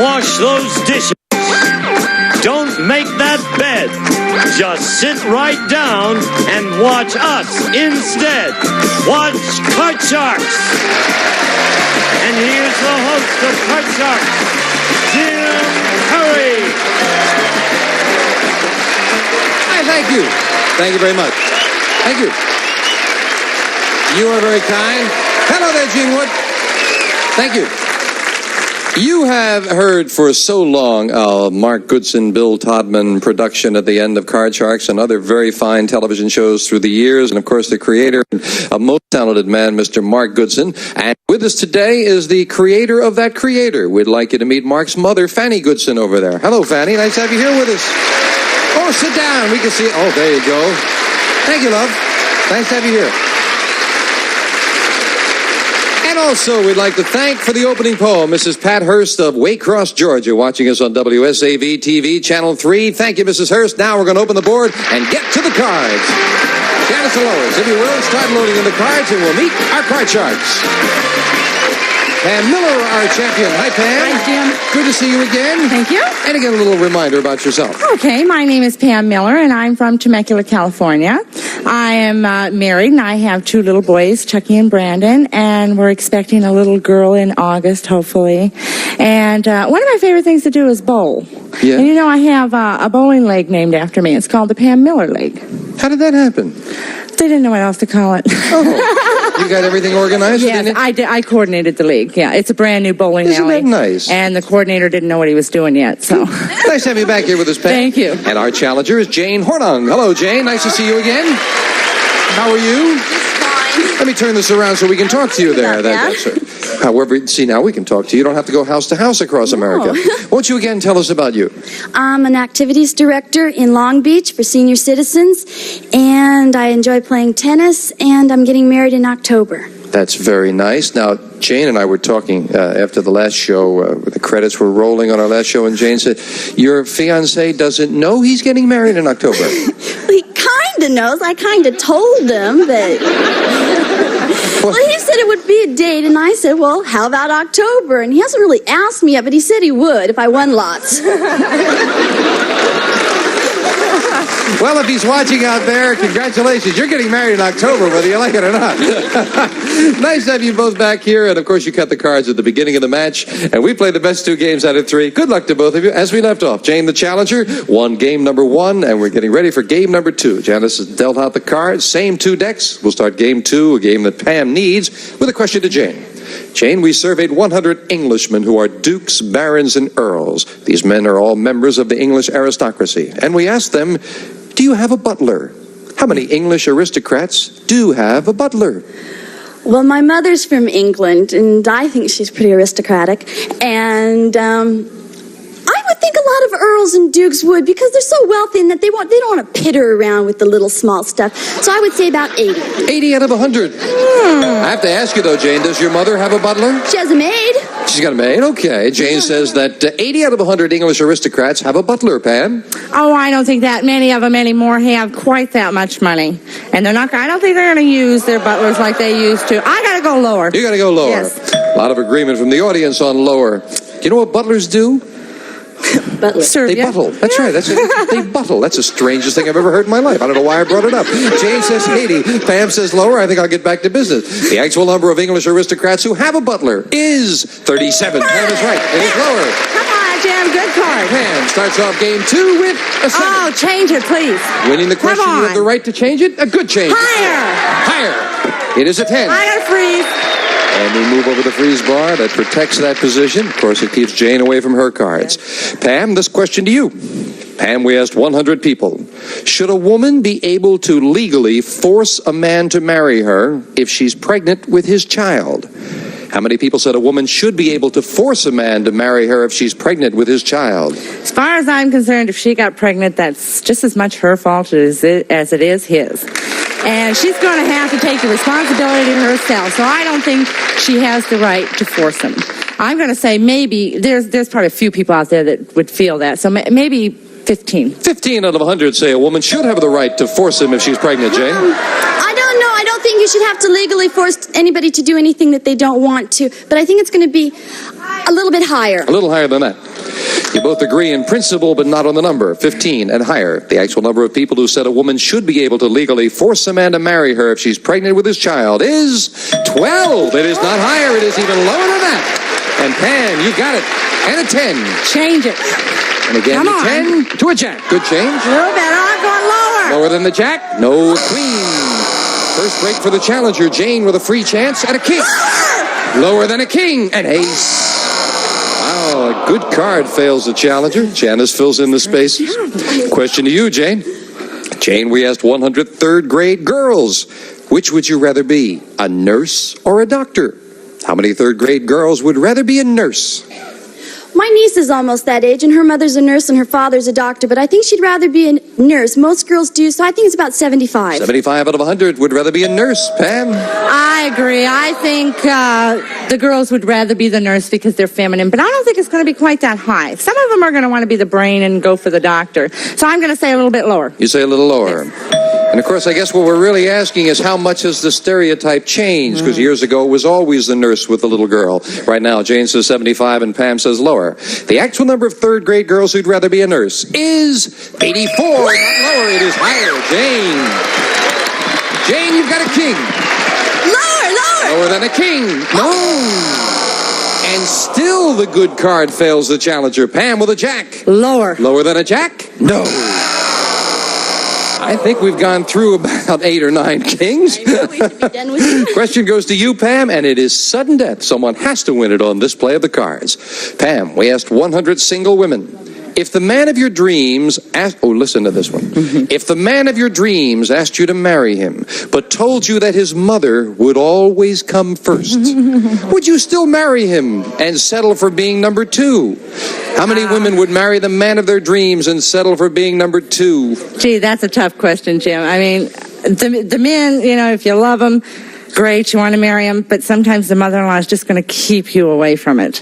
wash those dishes. Don't make that bed. Just sit right down and watch us instead. Watch Card Sharks. And here's the host of Card Sharks, Jim Curry. Hi, thank you. Thank you very much. Thank you. You are very kind. Hello there, Gene Wood. Thank you. You have heard for so long Mark Goodson-Bill Todman production at the end of Card Sharks and other very fine television shows through the years. And, of course, the creator, a most talented man, Mr. Mark Goodson. And with us today is the creator of that creator. We'd like you to meet Mark's mother, Fanny Goodson, over there. Hello, Fanny. Nice to have you here with us. Oh, sit down. We can see. Oh, there you go. Thank you, love. Nice to have you here. And also, we'd like to thank for the opening poem, Mrs. Pat Hurst of Waycross, Georgia, watching us on WSAV TV, Channel 3. Thank you, Mrs. Hurst. Now we're going to open the board and get to the cards. Janice and Lois, if you will, start loading in the cards and we'll meet our Card Sharks. Pam Miller, our champion. Hi, Pam. Hi, Jim. Good to see you again. Thank you. And again, a little reminder about yourself. Okay, my name is Pam Miller, and I'm from Temecula, California. I am married, and I have 2 little boys, Chucky and Brandon, and we're expecting a little girl in August, hopefully. And one of my favorite things to do is bowl. Yeah. And you know, I have a bowling leg named after me. It's called the Pam Miller leg. How did that happen? They didn't know what else to call it. Oh, you got everything organized? Yes, I did. I coordinated the league. Yeah, it's a brand new bowling alley. Isn't that nice? And the coordinator didn't know what he was doing yet, so. Nice to have you back here with us, Pam. Thank you. And our challenger is Jane Hornung. Hello, Jane. Nice to see you again. How are you? Fine. Let me turn this around so we can talk to you there. That's it. However, see, now we can talk to you. You don't have to go house to house across America. Won't you again tell us about you? I'm an activities director in Long Beach for senior citizens, and I enjoy playing tennis, and I'm getting married in October. That's very nice. Now, Jane and I were talking after the last show, the credits were rolling on our last show, and Jane said, your fiancé doesn't know he's getting married in October. He kind of knows. I kind of told him, but... Well, he said it would be a date, and I said, well, how about October? And he hasn't really asked me yet, but he said he would if I won lots. Well, if he's watching out there, congratulations. You're getting married in October, whether you like it or not. Nice to have you both back here. And, of course, you cut the cards at the beginning of the match. And we played the best 2 games out of 3. Good luck to both of you. As we left off, Jane, the challenger, won game number 1. And we're getting ready for game number 2. Janice has dealt out the cards. Same 2 decks. We'll start game 2, a game that Pam needs, with a question to Jane. Jane, we surveyed 100 Englishmen who are dukes, barons, and earls. These men are all members of the English aristocracy. And we asked them, do you have a butler? How many English aristocrats do have a butler? Well, my mother's from England, and I think she's pretty aristocratic. And I would think a lot of earls and dukes would, because they're so wealthy and that they don't want to pitter around with the little small stuff. So I would say about 80. 80 out of 100. I have to ask you, though, Jane, does your mother have a butler? She has a maid. She's got a maid? Okay. Jane says that 80 out of 100 English aristocrats have a butler, Pam. Oh, I don't think that many of them anymore have quite that much money. And they're not, I don't think they're going to use their butlers like they used to. I got to go lower. You got to go lower. Yes. A lot of agreement from the audience on lower. Do you know what butlers do? Butler. They buttle. That's right. They buttle. That's the strangest thing I've ever heard in my life. I don't know why I brought it up. Jane says 80. Pam says lower. I think I'll get back to business. The actual number of English aristocrats who have a butler is 37. Pam is right. It is lower. Come on, Jim. Good card. Pam starts off game 2 with a 7. Oh, change it, please. Winning the question, you have the right to change it. A good change. Higher. It is a 10. I gotta freeze. And we move over the freeze bar that protects that position. Of course, it keeps Jane away from her cards. Pam, this question to you. Pam, we asked 100 people. Should a woman be able to legally force a man to marry her if she's pregnant with his child? How many people said a woman should be able to force a man to marry her if she's pregnant with his child? As far as I'm concerned, if she got pregnant, that's just as much her fault as it is his. And she's going to have to take the responsibility herself. So I don't think she has the right to force him. I'm going to say maybe, there's probably a few people out there that would feel that. So maybe 15. 15 out of 100 say a woman should have the right to force him if she's pregnant, Jane. I don't know. I don't think you should have to legally force anybody to do anything that they don't want to. But I think it's going to be a little bit higher. A little higher than that. You both agree in principle, but not on the number. 15 and higher. The actual number of people who said a woman should be able to legally force a man to marry her if she's pregnant with his child is 12. It is not higher. It is even lower than that. And Pam, you got it. And a 10. Change it. And again, Come a 10 to a jack. Good change. A little better. I'm going lower. Lower than the jack. No queen. First break for the challenger. Jane with a free chance and a king. Lower than a king. An ace. Wow, a good card fails the challenger. Janice fills in the spaces. Question to you, Jane. Jane, we asked 100 third grade girls. Which would you rather be, a nurse or a doctor? How many third grade girls would rather be a nurse? My niece is almost that age, and her mother's a nurse and her father's a doctor, but I think she'd rather be a nurse. Most girls do, so I think it's about 75. 75 out of 100 would rather be a nurse. Pam? I agree. I think the girls would rather be the nurse because they're feminine, but I don't think it's going to be quite that high. Some of them are going to want to be the brain and go for the doctor. So I'm going to say a little bit lower. You say a little lower. Yes. And of course, I guess what we're really asking is how much has the stereotype changed? Because years ago, it was always the nurse with the little girl. Right now, Jane says 75 and Pam says lower. The actual number of third grade girls who'd rather be a nurse is 84. Not lower, it is higher. Jane, you've got a king. Lower. Lower than a king. No. And still the good card fails the challenger. Pam with a jack. Lower. Lower than a jack? No. I think we've gone through about 8 or 9 kings. I know we should be done with it. Question goes to you, Pam, and it is sudden death. Someone has to win it on this play of the cards. Pam, we asked 100 single women. If the man of your dreams asked... Oh, listen to this one. If the man of your dreams asked you to marry him, but told you that his mother would always come first, would you still marry him and settle for being number 2? How many women would marry the man of their dreams and settle for being number 2? Gee, that's a tough question, Jim. I mean, the men, you know, if you love them, great, you want to marry him, but sometimes the mother-in-law is just going to keep you away from it.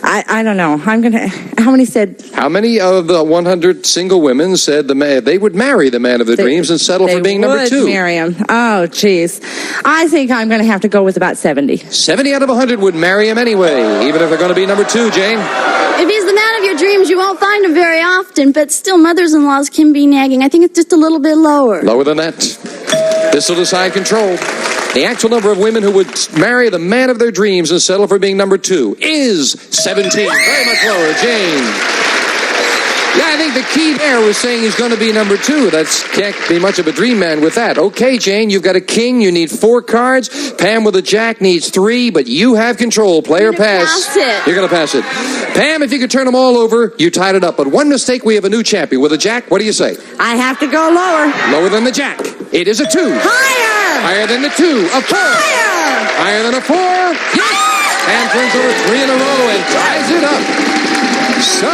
I don't know. How many said... How many of the 100 single women said they would marry the man of their dreams and settle for being number 2? They would marry him. Oh, geez. I think I'm going to have to go with about 70. 70 out of 100 would marry him anyway, even if they're going to be number 2, Jane. If he's the man of your dreams, you won't find him very often, but still mothers-in-laws can be nagging. I think it's just a little bit lower. Lower than that. This will decide control. The actual number of women who would marry the man of their dreams and settle for being number 2 is 17. Very much lower, Jane. Yeah, I think the key there was saying he's going to be number 2. Can't be much of a dream man with that. Okay, Jane, you've got a king. You need 4 cards. Pam with a jack needs 3, but you have control. Player pass. Pass it. You're going to pass it. Pam, if you could turn them all over, you tied it up. But one mistake, we have a new champion. With a jack, what do you say? I have to go lower. Lower than the jack. It is a 2. Higher. Higher than the 2. A 4. Higher than a 4. Yes. Pam turns over 3 in a row and ties it up. So,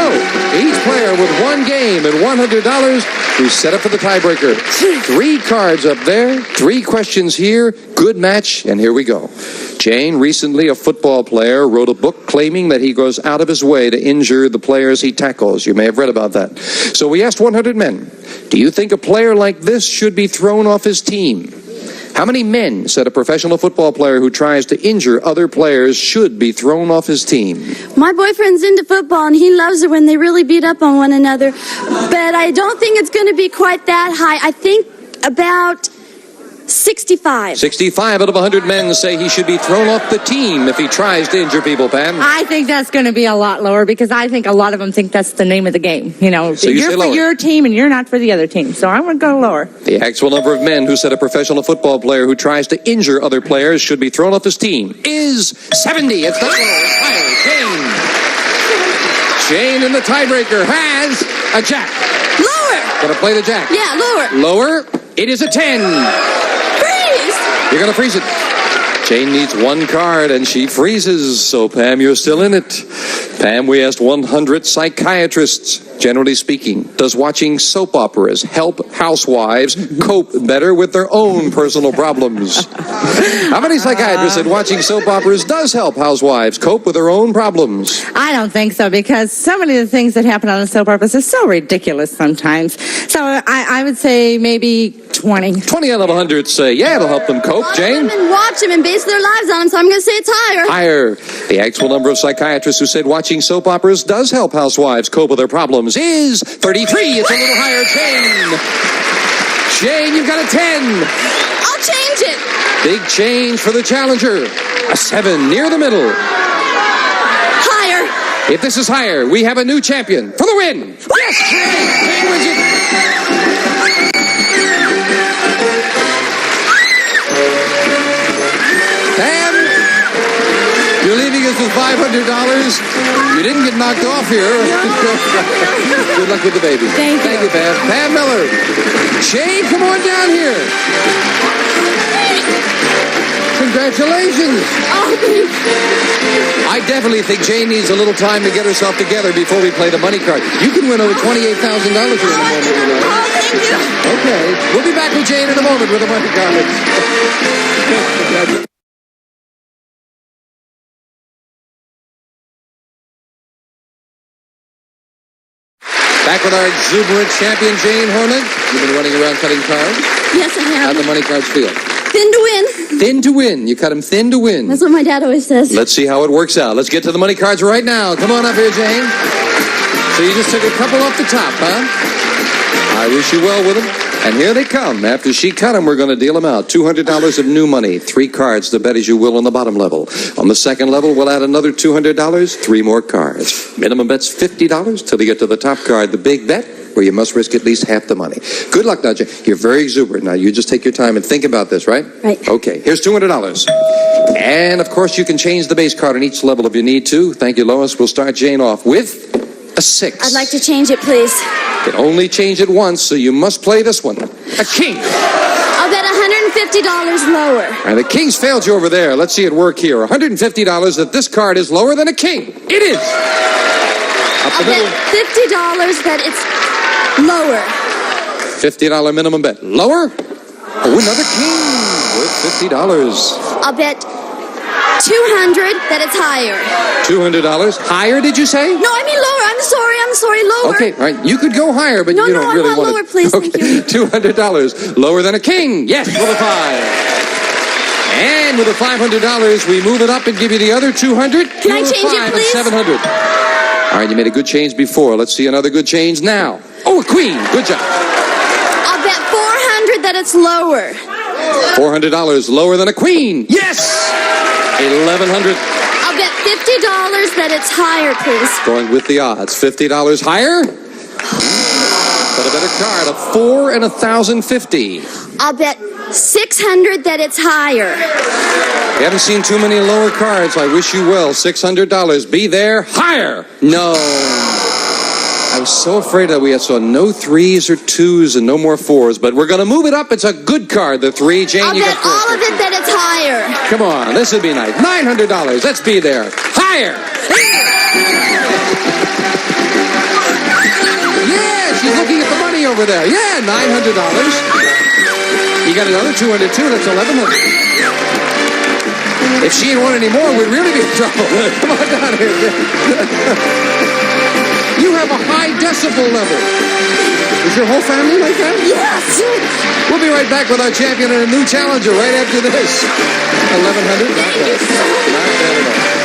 each player with 1 game and $100 who's set up for the tiebreaker. 3 cards up there, 3 questions here. Good match, and here we go. Jane, recently a football player, wrote a book claiming that he goes out of his way to injure the players he tackles. You may have read about that. So we asked 100 men, do you think a player like this should be thrown off his team? How many men said a professional football player who tries to injure other players should be thrown off his team? My boyfriend's into football, and he loves it when they really beat up on one another. But I don't think it's going to be quite that high. I think about 65. 65 out of 100 men say he should be thrown off the team if he tries to injure people, Pam. I think that's going to be a lot lower because I think a lot of them think that's the name of the game. You know, so you're for your team and you're not for the other team. So I'm going to go lower. The actual number of men who said a professional football player who tries to injure other players should be thrown off his team is 70. It's not lower. Jane in the tiebreaker has a jack. Lower. Gonna play the jack. Yeah, lower. Lower. It is a 10. You're going to freeze it. Jane needs 1 card, and she freezes. So, Pam, you're still in it. Pam, we asked 100 psychiatrists. Generally speaking, does watching soap operas help housewives cope better with their own personal problems? How many psychiatrists said watching soap operas does help housewives cope with their own problems? I don't think so because so many of the things that happen on the soap operas are so ridiculous sometimes. So I would say maybe 20. 20 out of 100 say, yeah, it'll help them cope. Jane? Women watch him and base their lives on him, so I'm going to say it's higher. Higher. The actual number of psychiatrists who said watching soap operas does help housewives cope with their problems is 33. It's a little higher. Jane, you've got a 10. I'll change it. Big change for the challenger. A 7 near the middle. Higher. If this is higher, we have a new champion for the win. Yes, Jane wins it. Pam, you're leaving us with $500. You didn't get knocked off here. Good luck with the baby. Thank you, Pam. Pam Miller. Shane, come on down here. Congratulations. I definitely think Jane needs a little time to get herself together before we play the money card. You can win over $28,000 here in a moment, you know. Thank you. Okay. We'll be back with Jane in a moment with the money card. Back with our exuberant champion, Jane Hornig. You've been running around cutting cards. Yes, I have. How'd the money cards feel? Thin to win. Thin to win. You cut them thin to win. That's what my dad always says. Let's see how it works out. Let's get to the money cards right now. Come on up here, Jane. So you just took a couple off the top, huh? I wish you well with them. And here they come. After she cut them, we're going to deal them out. $200 of new money. 3 cards to bet as you will on the bottom level. On the second level, we'll add another $200. 3 more cards. Minimum bet's $50 till you get to the top card, the big bet, where you must risk at least half the money. Good luck, now, Jane. You're very exuberant. Now, you just take your time and think about this, right? Right. Okay, here's $200. And, of course, you can change the base card on each level if you need to. Thank you, Lois. We'll start Jane off with a 6. I'd like to change it, please. You can only change it once, so you must play this one. A king. I'll bet $150 lower. And the king's failed you over there. Let's see it work here. $150 that this card is lower than a king. It is. Up the I'll bet middle. $50 that it's lower. $50 minimum bet. Lower? Oh, another king worth $50. I'll bet $200 that it's higher. $200. Higher, did you say? No, I mean lower. I'm sorry, lower. Okay, all right. You could go higher, but No, you no, don't I really want want lower, to. please. Okay, Thank you. $200. Lower than a king. Yes, with a 5. And with the $500, we move it up and give you the other $200. Can I change it, please? $700. All right, you made a good change before. Let's see another good change now. Oh, a queen. Good job. I'll bet $400 that it's lower. $400 lower than a queen. Yes. $1,100. I'll bet $50 that it's higher, please. Going with the odds. $50 higher. But a better card. A 4 and $1,050. I'll bet $600 that it's higher. You haven't seen too many lower cards. I wish you well. $600. Be there. Higher. No. I was so afraid that we saw no 3s or 2s and no more 4s, but we're going to move it up. It's a good card, the 3. Jane, I'll you bet got 4. all of it that it's higher. Come on, this would be nice. $900. Let's be there. Higher. Yeah, she's looking at the money over there. Yeah, $900. You got another $200 too. That's $1,100. If she ain't won any more, we'd really be in trouble. Come on down here. You have a high decibel level. Is your whole family like that? Yes. We'll be right back with our champion and a new challenger right after this. $1,100. Thank you so much. Not bad at all.